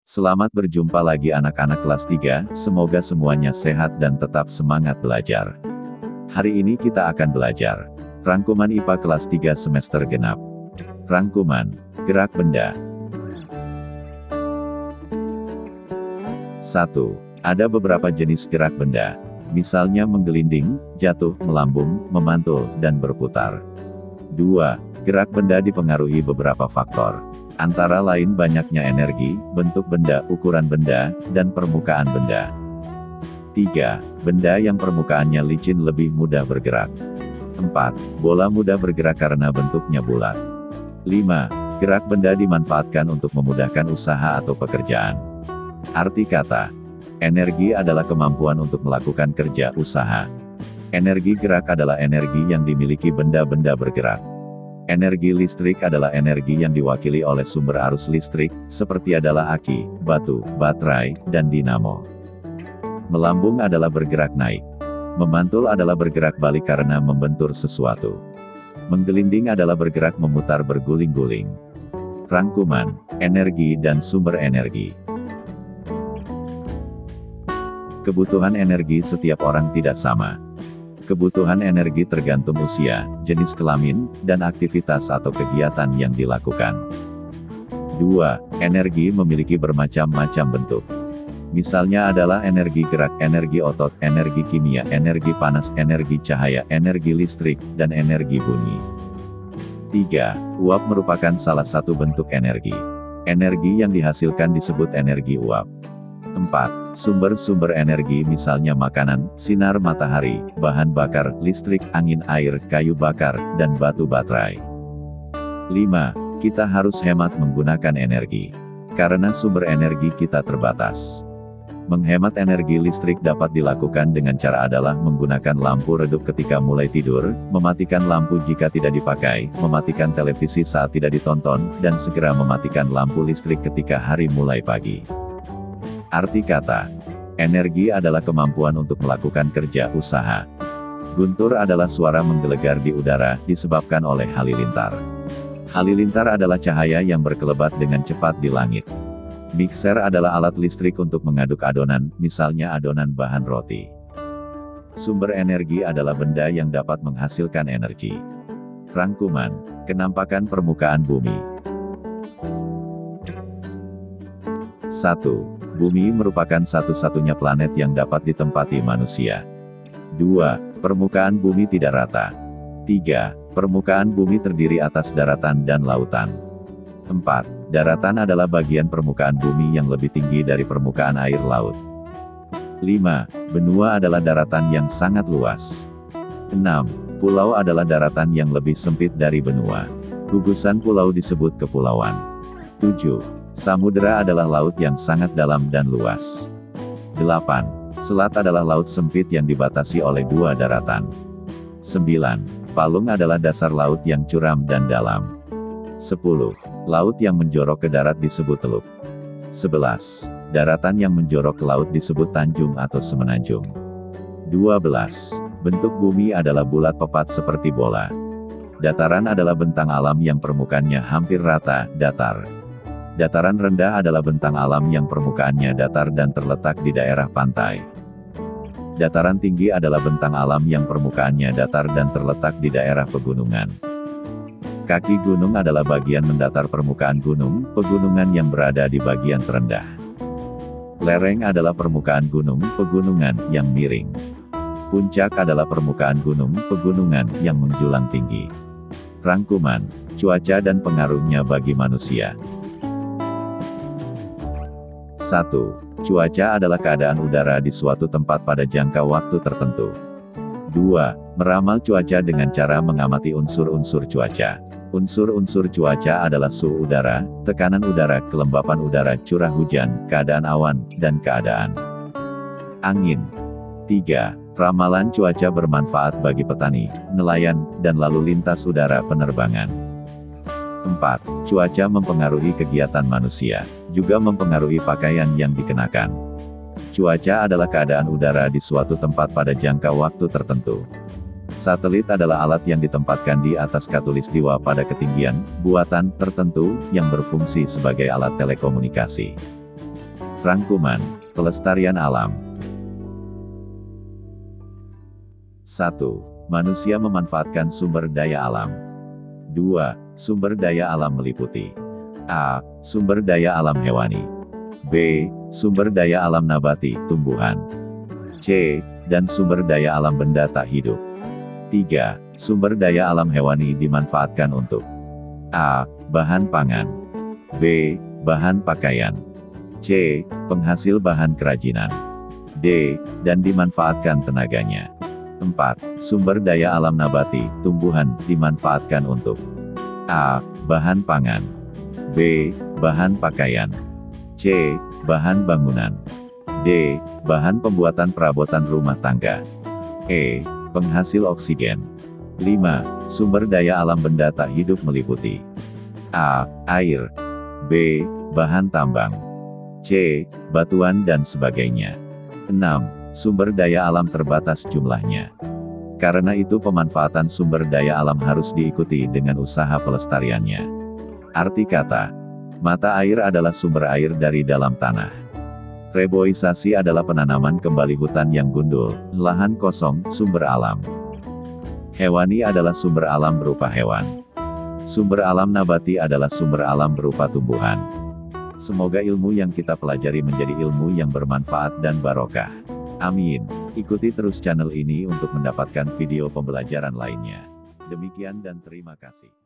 Selamat berjumpa lagi anak-anak kelas 3, semoga semuanya sehat dan tetap semangat belajar. Hari ini kita akan belajar rangkuman IPA kelas 3 semester genap. Rangkuman, gerak benda. 1. Ada beberapa jenis gerak benda, misalnya menggelinding, jatuh, melambung, memantul, dan berputar. 2. Gerak benda dipengaruhi beberapa faktor, antara lain banyaknya energi, bentuk benda, ukuran benda, dan permukaan benda. 3. Benda yang permukaannya licin lebih mudah bergerak. 4. Bola mudah bergerak karena bentuknya bulat. 5. Gerak benda dimanfaatkan untuk memudahkan usaha atau pekerjaan. Arti kata: energi adalah kemampuan untuk melakukan kerja usaha. Energi gerak adalah energi yang dimiliki benda-benda bergerak. Energi listrik adalah energi yang diwakili oleh sumber arus listrik, seperti adalah aki, batu, baterai, dan dinamo. Melambung adalah bergerak naik. Memantul adalah bergerak balik karena membentur sesuatu. Menggelinding adalah bergerak memutar berguling-guling. Rangkuman, energi dan sumber energi. Kebutuhan energi setiap orang tidak sama. Kebutuhan energi tergantung usia, jenis kelamin, dan aktivitas atau kegiatan yang dilakukan. 2. Energi memiliki bermacam-macam bentuk. Misalnya adalah energi gerak, energi otot, energi kimia, energi panas, energi cahaya, energi listrik, dan energi bunyi. 3. Uap merupakan salah satu bentuk energi. Energi yang dihasilkan disebut energi uap. 4. Sumber-sumber energi misalnya makanan, sinar matahari, bahan bakar, listrik, angin, air, kayu bakar, dan batu baterai. 5. Kita harus hemat menggunakan energi, karena sumber energi kita terbatas. Menghemat energi listrik dapat dilakukan dengan cara adalah menggunakan lampu redup ketika mulai tidur, mematikan lampu jika tidak dipakai, mematikan televisi saat tidak ditonton, dan segera mematikan lampu listrik ketika hari mulai pagi. Arti kata: energi adalah kemampuan untuk melakukan kerja usaha. Guntur adalah suara menggelegar di udara, disebabkan oleh halilintar. Halilintar adalah cahaya yang berkelebat dengan cepat di langit. Mixer adalah alat listrik untuk mengaduk adonan, misalnya adonan bahan roti. Sumber energi adalah benda yang dapat menghasilkan energi. Rangkuman, kenampakan permukaan bumi. 1. Bumi merupakan satu-satunya planet yang dapat ditempati manusia. 2. Permukaan bumi tidak rata. 3. Permukaan bumi terdiri atas daratan dan lautan. 4. Daratan adalah bagian permukaan bumi yang lebih tinggi dari permukaan air laut. 5. Benua adalah daratan yang sangat luas. 6. Pulau adalah daratan yang lebih sempit dari benua. Gugusan pulau disebut kepulauan. 7. Samudera adalah laut yang sangat dalam dan luas. 8. Selat adalah laut sempit yang dibatasi oleh dua daratan. 9. Palung adalah dasar laut yang curam dan dalam. 10. Laut yang menjorok ke darat disebut teluk. 11. Daratan yang menjorok ke laut disebut tanjung atau semenanjung. 12. Bentuk bumi adalah bulat pepat seperti bola. Dataran adalah bentang alam yang permukaannya hampir rata, datar. Dataran rendah adalah bentang alam yang permukaannya datar dan terletak di daerah pantai. Dataran tinggi adalah bentang alam yang permukaannya datar dan terletak di daerah pegunungan. Kaki gunung adalah bagian mendatar permukaan gunung, pegunungan yang berada di bagian terendah. Lereng adalah permukaan gunung, pegunungan yang miring. Puncak adalah permukaan gunung, pegunungan yang menjulang tinggi. Rangkuman, cuaca dan pengaruhnya bagi manusia. 1. Cuaca adalah keadaan udara di suatu tempat pada jangka waktu tertentu. 2. Meramal cuaca dengan cara mengamati unsur-unsur cuaca. Unsur-unsur cuaca adalah suhu udara, tekanan udara, kelembapan udara, curah hujan, keadaan awan, dan keadaan angin. 3. Ramalan cuaca bermanfaat bagi petani, nelayan, dan lalu lintas udara penerbangan. 4. Cuaca mempengaruhi kegiatan manusia, juga mempengaruhi pakaian yang dikenakan. Cuaca adalah keadaan udara di suatu tempat pada jangka waktu tertentu. Satelit adalah alat yang ditempatkan di atas khatulistiwa pada ketinggian, buatan, tertentu, yang berfungsi sebagai alat telekomunikasi. Rangkuman, pelestarian alam. 1. Manusia memanfaatkan sumber daya alam. 2. Sumber daya alam meliputi A. Sumber daya alam hewani. B. Sumber daya alam nabati, tumbuhan. C. Dan sumber daya alam benda tak hidup. 3. Sumber daya alam hewani dimanfaatkan untuk A. Bahan pangan. B. Bahan pakaian. C. Penghasil bahan kerajinan. D. Dan dimanfaatkan tenaganya. 4. Sumber daya alam nabati, tumbuhan, dimanfaatkan untuk A. Bahan pangan. B. Bahan pakaian. C. Bahan bangunan. D. Bahan pembuatan perabotan rumah tangga. E. Penghasil oksigen. 5. Sumber daya alam benda tak hidup meliputi A. Air. B. Bahan tambang. C. Batuan dan sebagainya. 6. Sumber daya alam terbatas jumlahnya. Karena itu pemanfaatan sumber daya alam harus diikuti dengan usaha pelestariannya. Arti kata. Mata air adalah sumber air dari dalam tanah. Reboisasi adalah penanaman kembali hutan yang gundul, lahan kosong, sumber alam. Hewani adalah sumber alam berupa hewan. Sumber alam nabati adalah sumber alam berupa tumbuhan. Semoga ilmu yang kita pelajari menjadi ilmu yang bermanfaat dan barokah. Amin. Ikuti terus channel ini untuk mendapatkan video pembelajaran lainnya. Demikian dan terima kasih.